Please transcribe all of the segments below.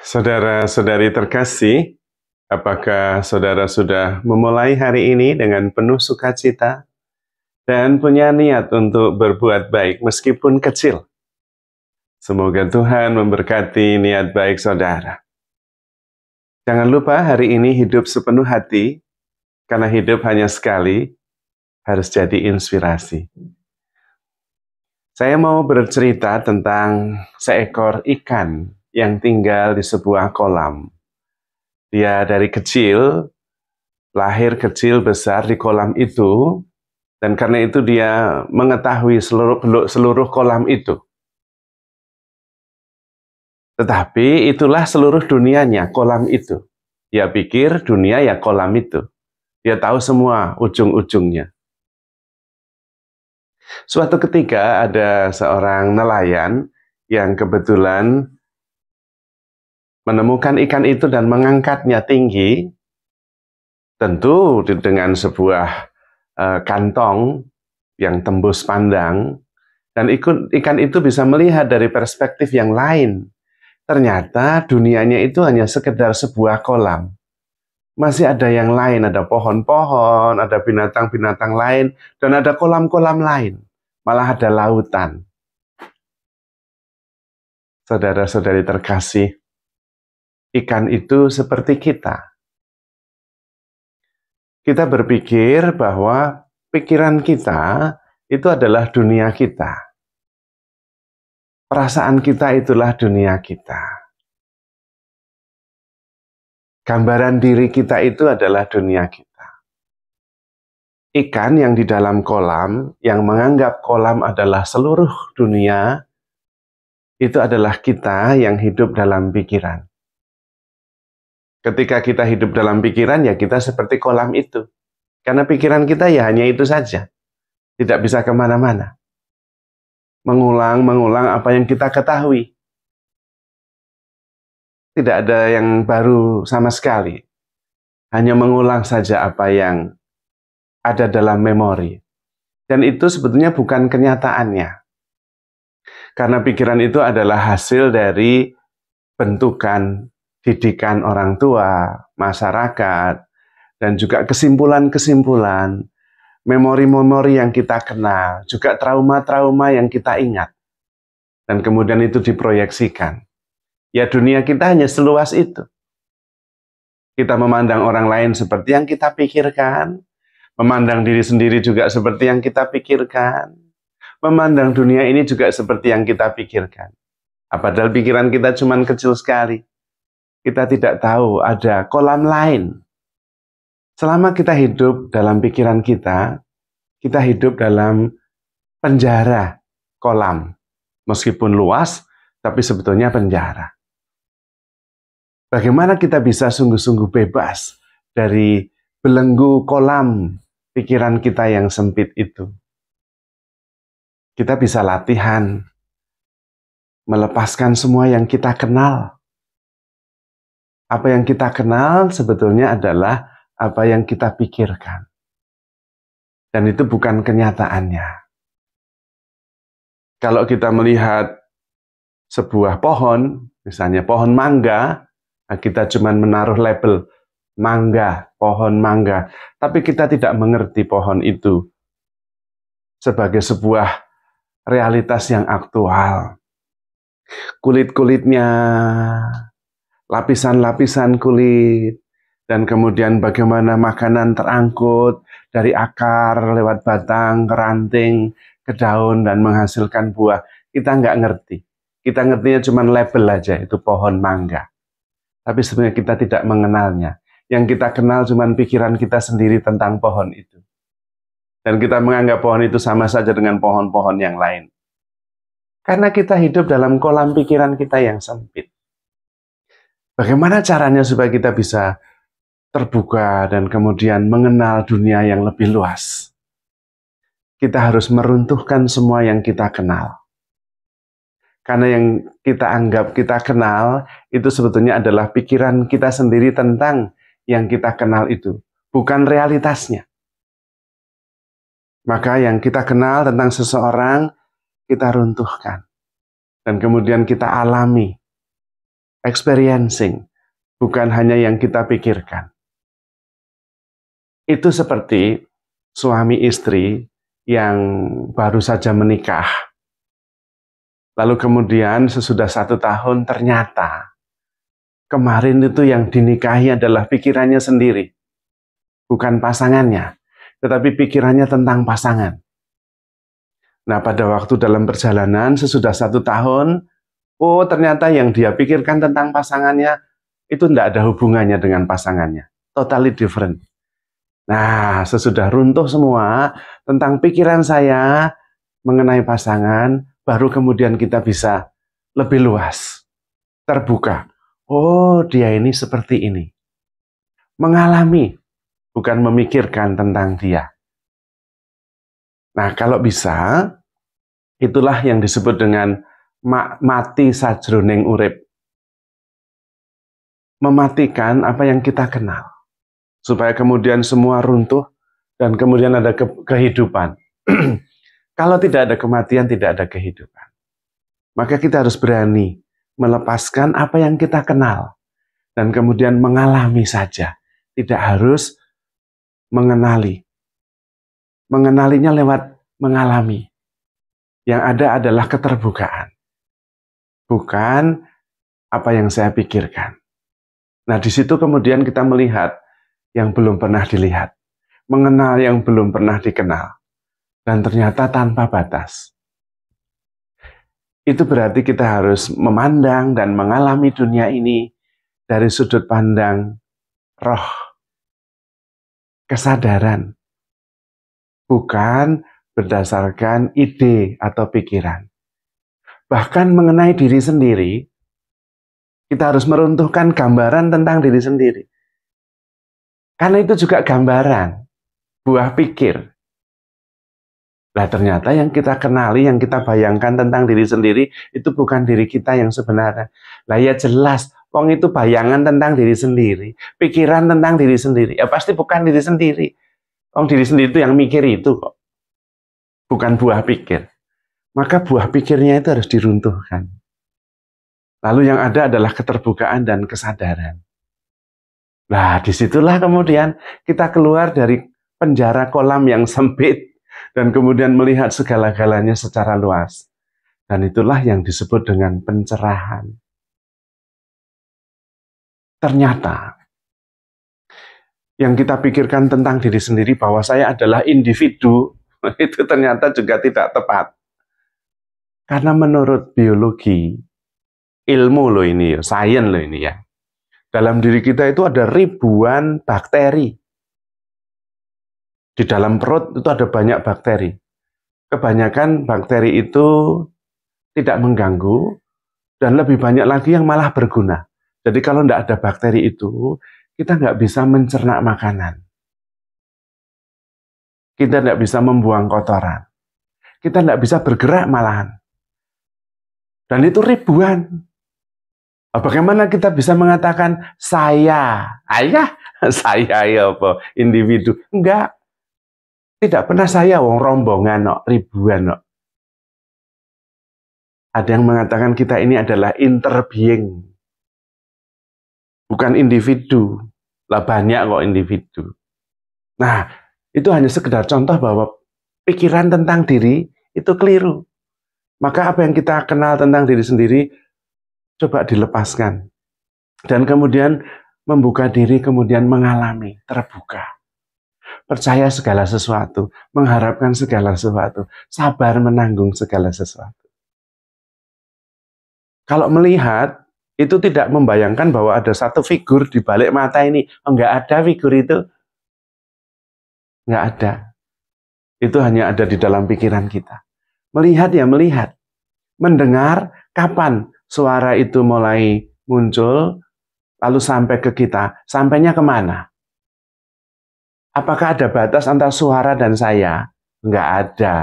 Saudara-saudari terkasih, apakah saudara sudah memulai hari ini dengan penuh sukacita dan punya niat untuk berbuat baik meskipun kecil? Semoga Tuhan memberkati niat baik saudara. Jangan lupa hari ini hidup sepenuh hati, karena hidup hanya sekali, harus jadi inspirasi. Saya mau bercerita tentang seekor ikan yang tinggal di sebuah kolam. Dia dari kecil, lahir kecil besar di kolam itu, dan karena itu dia mengetahui seluruh kolam itu. Tetapi itulah seluruh dunianya, kolam itu. Dia pikir dunia ya kolam itu. Dia tahu semua ujung-ujungnya. Suatu ketika ada seorang nelayan yang kebetulan menemukan ikan itu dan mengangkatnya tinggi, tentu dengan sebuah kantong yang tembus pandang, dan ikan itu bisa melihat dari perspektif yang lain. Ternyata dunianya itu hanya sekedar sebuah kolam. Masih ada yang lain, ada pohon-pohon, ada binatang-binatang lain, dan ada kolam-kolam lain. Malah ada lautan. Saudara-saudari terkasih, ikan itu seperti kita. Kita berpikir bahwa pikiran kita itu adalah dunia kita. Perasaan kita itulah dunia kita. Gambaran diri kita itu adalah dunia kita. Ikan yang di dalam kolam, yang menganggap kolam adalah seluruh dunia, itu adalah kita yang hidup dalam pikiran. Ketika kita hidup dalam pikiran, ya kita seperti kolam itu. Karena pikiran kita ya hanya itu saja. Tidak bisa kemana-mana. Mengulang apa yang kita ketahui. Tidak ada yang baru sama sekali. Hanya mengulang saja apa yang ada dalam memori. Dan itu sebetulnya bukan kenyataannya. Karena pikiran itu adalah hasil dari bentukan didikan orang tua, masyarakat, dan juga kesimpulan-kesimpulan, memori-memori yang kita kenal, juga trauma-trauma yang kita ingat. Dan kemudian itu diproyeksikan. Ya dunia kita hanya seluas itu. Kita memandang orang lain seperti yang kita pikirkan, memandang diri sendiri juga seperti yang kita pikirkan, memandang dunia ini juga seperti yang kita pikirkan. Padahal pikiran kita cuma kecil sekali. Kita tidak tahu ada kolam lain. Selama kita hidup dalam pikiran kita hidup dalam penjara kolam. Meskipun luas, tapi sebetulnya penjara. Bagaimana kita bisa sungguh-sungguh bebas dari belenggu kolam pikiran kita yang sempit itu? Kita bisa latihan, melepaskan semua yang kita kenal. Apa yang kita kenal sebetulnya adalah apa yang kita pikirkan. Dan itu bukan kenyataannya. Kalau kita melihat sebuah pohon, misalnya pohon mangga, kita cuma menaruh label mangga, pohon mangga. Tapi kita tidak mengerti pohon itu sebagai sebuah realitas yang aktual. Kulit-kulitnya, lapisan-lapisan kulit, dan kemudian bagaimana makanan terangkut dari akar, lewat batang, ke ranting, ke daun, dan menghasilkan buah. Kita nggak ngerti. Kita ngertinya cuma label aja, itu pohon mangga. Tapi sebenarnya kita tidak mengenalnya. Yang kita kenal cuma pikiran kita sendiri tentang pohon itu. Dan kita menganggap pohon itu sama saja dengan pohon-pohon yang lain. Karena kita hidup dalam kolam pikiran kita yang sempit. Bagaimana caranya supaya kita bisa terbuka dan kemudian mengenal dunia yang lebih luas? Kita harus meruntuhkan semua yang kita kenal. Karena yang kita anggap kita kenal, itu sebetulnya adalah pikiran kita sendiri tentang yang kita kenal itu. Bukan realitasnya. Maka yang kita kenal tentang seseorang, kita runtuhkan. Dan kemudian kita alami experiencing, bukan hanya yang kita pikirkan. Itu seperti suami istri yang baru saja menikah. Lalu kemudian sesudah 1 tahun ternyata kemarin itu yang dinikahi adalah pikirannya sendiri. Bukan pasangannya, tetapi pikirannya tentang pasangan. Nah, pada waktu dalam perjalanan sesudah 1 tahun, oh ternyata yang dia pikirkan tentang pasangannya itu tidak ada hubungannya dengan pasangannya. Totally different. Nah, sesudah runtuh semua tentang pikiran saya mengenai pasangan, baru kemudian kita bisa lebih luas, terbuka. Oh, dia ini seperti ini. Mengalami, bukan memikirkan tentang dia. Nah, kalau bisa, itulah yang disebut dengan mati sajroning urip. Mematikan apa yang kita kenal. Supaya kemudian semua runtuh dan kemudian ada kehidupan. Kalau tidak ada kematian, tidak ada kehidupan. Maka kita harus berani melepaskan apa yang kita kenal dan kemudian mengalami saja. Tidak harus mengenali. Mengenalinya lewat mengalami. Yang ada adalah keterbukaan. Bukan apa yang saya pikirkan. Nah, di situ kemudian kita melihat yang belum pernah dilihat, mengenal yang belum pernah dikenal, dan ternyata tanpa batas. Itu berarti kita harus memandang dan mengalami dunia ini dari sudut pandang roh, kesadaran, bukan berdasarkan ide atau pikiran. Bahkan mengenai diri sendiri, kita harus meruntuhkan gambaran tentang diri sendiri. Karena itu juga gambaran, buah pikir. Nah, ternyata yang kita kenali, yang kita bayangkan tentang diri sendiri, itu bukan diri kita yang sebenarnya. Lah ya jelas, wong itu bayangan tentang diri sendiri, pikiran tentang diri sendiri. Ya pasti bukan diri sendiri. Wong diri sendiri itu yang mikir itu kok. Bukan buah pikir. Maka buah pikirnya itu harus diruntuhkan. Lalu yang ada adalah keterbukaan dan kesadaran. Nah, disitulah kemudian kita keluar dari penjara kolam yang sempit dan kemudian melihat segala-galanya secara luas. Dan itulah yang disebut dengan pencerahan. Ternyata, yang kita pikirkan tentang diri sendiri bahwa saya adalah individu, itu ternyata juga tidak tepat. Karena menurut biologi, ilmu loh ini, sains loh ini ya. Dalam diri kita itu ada ribuan bakteri. Di dalam perut itu ada banyak bakteri. Kebanyakan bakteri itu tidak mengganggu, dan lebih banyak lagi yang malah berguna. Jadi kalau tidak ada bakteri itu, kita nggak bisa mencerna makanan. Kita tidak bisa membuang kotoran. Kita tidak bisa bergerak malahan. Dan itu ribuan. Bagaimana kita bisa mengatakan saya? Ayah, saya ya apa? Individu. Enggak. Tidak pernah saya wong rombongan no, ribuan no. Ada yang mengatakan kita ini adalah interbeing. Bukan individu. Lah banyak kok individu. Nah, itu hanya sekedar contoh bahwa pikiran tentang diri itu keliru. Maka apa yang kita kenal tentang diri sendiri coba dilepaskan. Dan kemudian membuka diri, kemudian mengalami, terbuka. Percaya segala sesuatu, mengharapkan segala sesuatu, sabar menanggung segala sesuatu. Kalau melihat, itu tidak membayangkan bahwa ada satu figur di balik mata ini. Enggak ada figur itu. Enggak ada. Itu hanya ada di dalam pikiran kita. Melihat ya melihat. Mendengar, kapan suara itu mulai muncul, lalu sampai ke kita. Sampainya kemana? Apakah ada batas antara suara dan saya? Enggak ada.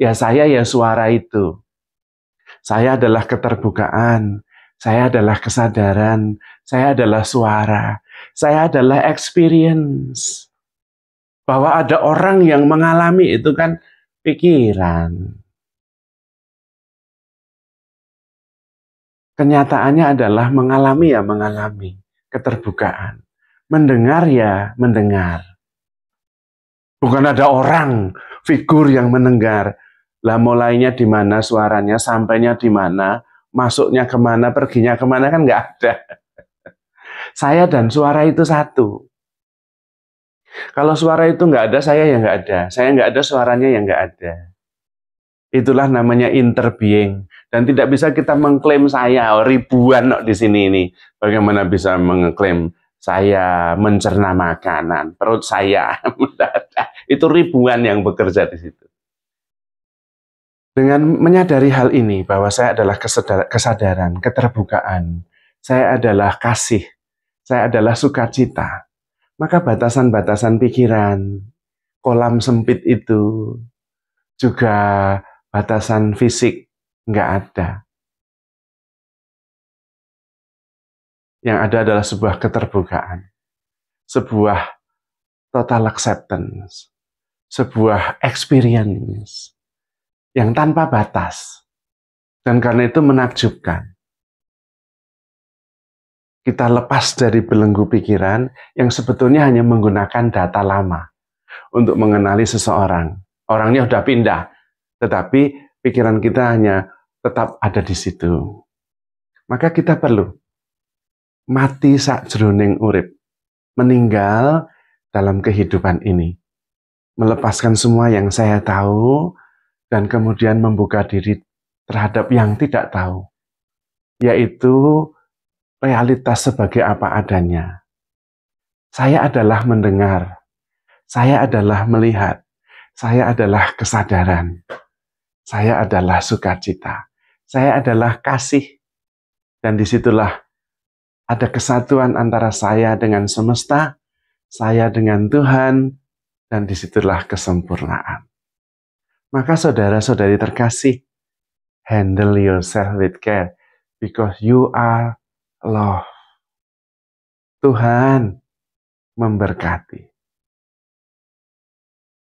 Ya saya ya suara itu. Saya adalah keterbukaan. Saya adalah kesadaran. Saya adalah suara. Saya adalah experience. Bahwa ada orang yang mengalami itu kan pikiran. Kenyataannya adalah mengalami keterbukaan. Mendengar ya mendengar. Bukan ada orang, figur yang mendengar. Lah mulainya di mana suaranya, sampainya di mana, masuknya kemana, perginya kemana, kan nggak ada. Saya dan suara itu satu. Kalau suara itu nggak ada, saya ya nggak ada. Saya nggak ada, suaranya ya nggak ada. Itulah namanya interbeing. Dan tidak bisa kita mengklaim saya, ribuan di sini ini. Bagaimana bisa mengklaim saya mencerna makanan, perut saya. Itu ribuan yang bekerja di situ. Dengan menyadari hal ini, bahwa saya adalah kesadaran, keterbukaan, saya adalah kasih, saya adalah sukacita, maka batasan-batasan pikiran, kolam sempit itu, juga batasan fisik, nggak ada. Yang ada adalah sebuah keterbukaan, sebuah total acceptance, sebuah experience yang tanpa batas. Dan karena itu menakjubkan. Kita lepas dari belenggu pikiran yang sebetulnya hanya menggunakan data lama untuk mengenali seseorang. Orangnya sudah pindah, tetapi pikiran kita hanya tetap ada di situ. Maka kita perlu mati sakjroning urip, meninggal dalam kehidupan ini, melepaskan semua yang saya tahu, dan kemudian membuka diri terhadap yang tidak tahu, yaitu realitas sebagai apa adanya. Saya adalah mendengar, saya adalah melihat, saya adalah kesadaran, saya adalah sukacita, saya adalah kasih, dan disitulah ada kesatuan antara saya dengan semesta, saya dengan Tuhan, dan disitulah kesempurnaan. Maka saudara-saudari terkasih, handle yourself with care, because you are love. Tuhan memberkati.